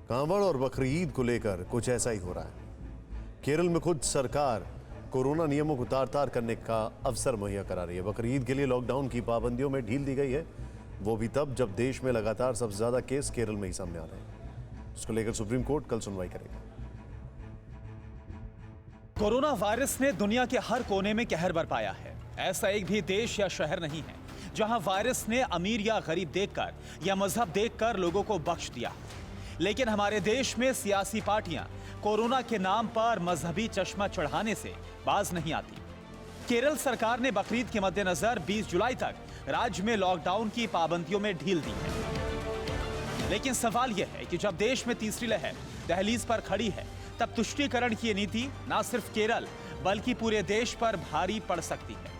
कांवड़ और बकरीद को लेकर कुछ ऐसा ही हो रहा है। केरल में खुद सरकार कोरोना नियमों को तार-तार करने का अवसर मुहैया करा रही है। बकरीद के लिए लॉकडाउन की पाबंदियों में ढील दी गई है, वो भी तब जब देश में लगातार सबसे ज्यादा केस केरल में ही सामने आ रहे हैं। इसको लेकर सुप्रीम कोर्ट कल सुनवाई करेगा। कोरोना वायरस ने दुनिया के हर कोने में कहर बरपाया है। ऐसा एक भी देश या शहर नहीं है जहां वायरस ने अमीर या गरीब देखकर या मजहब देखकर लोगों को बख्श दिया। लेकिन हमारे देश में सियासी पार्टियां कोरोना के नाम पर मजहबी चश्मा चढ़ाने से बाज नहीं आती। केरल सरकार ने बकरीद के मद्देनजर 20 जुलाई तक राज्य में लॉकडाउन की पाबंदियों में ढील दी है। लेकिन सवाल यह है कि जब देश में तीसरी लहर दहलीज पर खड़ी है, तब तुष्टीकरण की नीति न सिर्फ केरल बल्कि पूरे देश पर भारी पड़ सकती है।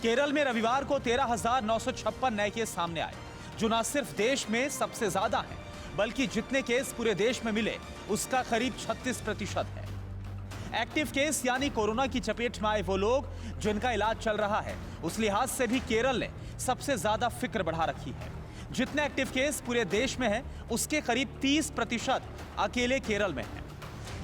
केरल में रविवार को 13,956 नए केस सामने आए, जो न सिर्फ देश में सबसे ज्यादा है बल्कि जितने केस पूरे देश में मिले उसका करीब 36% है। एक्टिव केस यानी कोरोना की चपेट में आए वो लोग जिनका इलाज चल रहा है, उस लिहाज से भी केरल ने सबसे ज्यादा फिक्र बढ़ा रखी है। जितने एक्टिव केस पूरे देश में है उसके करीब 30% अकेले केरल में है।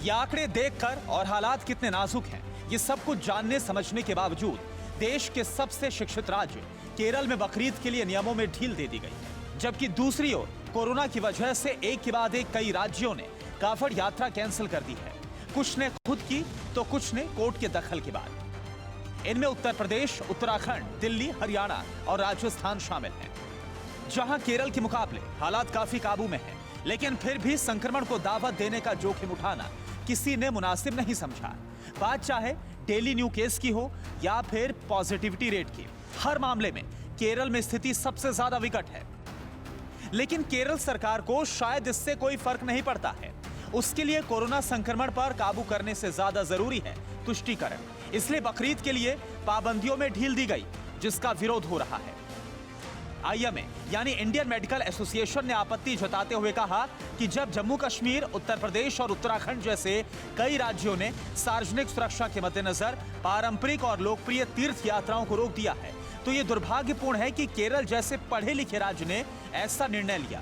ये आंकड़े देखकर और हालात कितने नाजुक हैं, ये सब कुछ जानने समझने के बावजूद देश के सबसे शिक्षित राज्य केरल में बकरीद के लिए नियमों में ढील दे दी गई है। जबकि दूसरी ओर कोरोना की वजह से एक के बाद एक कई राज्यों ने कांवड़ यात्रा कैंसिल कर दी है। कुछ ने खुद की तो कुछ ने कोर्ट के दखल के बाद। इनमें उत्तर प्रदेश, उत्तराखंड, दिल्ली, हरियाणा और राजस्थान शामिल हैं। जहां केरल के मुकाबले हालात काफी काबू में हैं, लेकिन फिर भी संक्रमण को दावत देने का जोखिम उठाना किसी ने मुनासिब नहीं समझा। बात चाहे डेली न्यू केस की हो या फिर पॉजिटिविटी रेट की, हर मामले में केरल में स्थिति सबसे ज्यादा विकट है। लेकिन केरल सरकार को शायद इससे कोई फर्क नहीं पड़ता है। उसके लिए कोरोना संक्रमण पर काबू करने से ज्यादा जरूरी है तुष्टीकरण। इसलिए बकरीद के लिए पाबंदियों में ढील दी गई, जिसका विरोध हो रहा है। आईएमए यानी इंडियन मेडिकल एसोसिएशन ने आपत्ति जताते हुए कहा कि जब जम्मू कश्मीर, उत्तर प्रदेश और उत्तराखंड जैसे कई राज्यों ने सार्वजनिक सुरक्षा के मद्देनजर पारंपरिक और लोकप्रिय तीर्थ यात्राओं को रोक दिया है, तो यह दुर्भाग्यपूर्ण है कि केरल जैसे पढ़े लिखे राज्य ने ऐसा निर्णय लिया।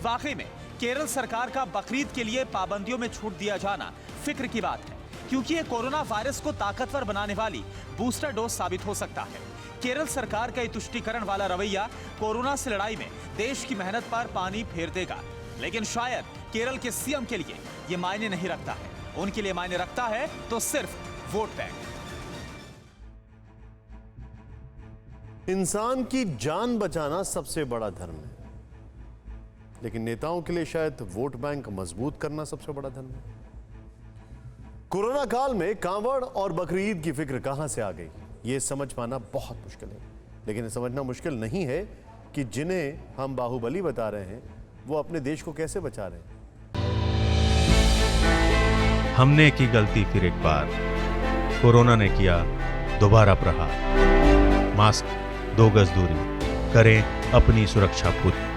वाकई में केरल सरकार का बकरीद के लिए पाबंदियों में छूट दिया जाना फिक्र की बात है, क्योंकि यह कोरोना वायरस को ताकतवर बनाने वाली बूस्टर डोज साबित हो सकता है। केरल सरकार का तुष्टीकरण वाला रवैया कोरोना से लड़ाई में देश की मेहनत पर पानी फेर देगा, लेकिन शायद केरल के सीएम के लिए यह मायने नहीं रखता है। उनके लिए मायने रखता है तो सिर्फ वोट बैंक। इंसान की जान बचाना सबसे बड़ा धर्म है, लेकिन नेताओं के लिए शायद वोट बैंक मजबूत करना सबसे बड़ा धर्म है। कोरोना काल में कांवड़ और बकरीद की फिक्र कहां से आ गई, यह समझ पाना बहुत मुश्किल है। लेकिन यह समझना मुश्किल नहीं है कि जिन्हें हम बाहुबली बता रहे हैं वो अपने देश को कैसे बचा रहे हैं। हमने की गलती फिर एक बार, कोरोना ने किया दोबारा प्रहार। मास्क, 2 गज दूरी, करें अपनी सुरक्षा पूरी।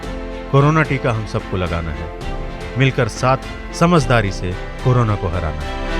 कोरोना टीका हम सबको लगाना है, मिलकर साथ समझदारी से कोरोना को हराना है।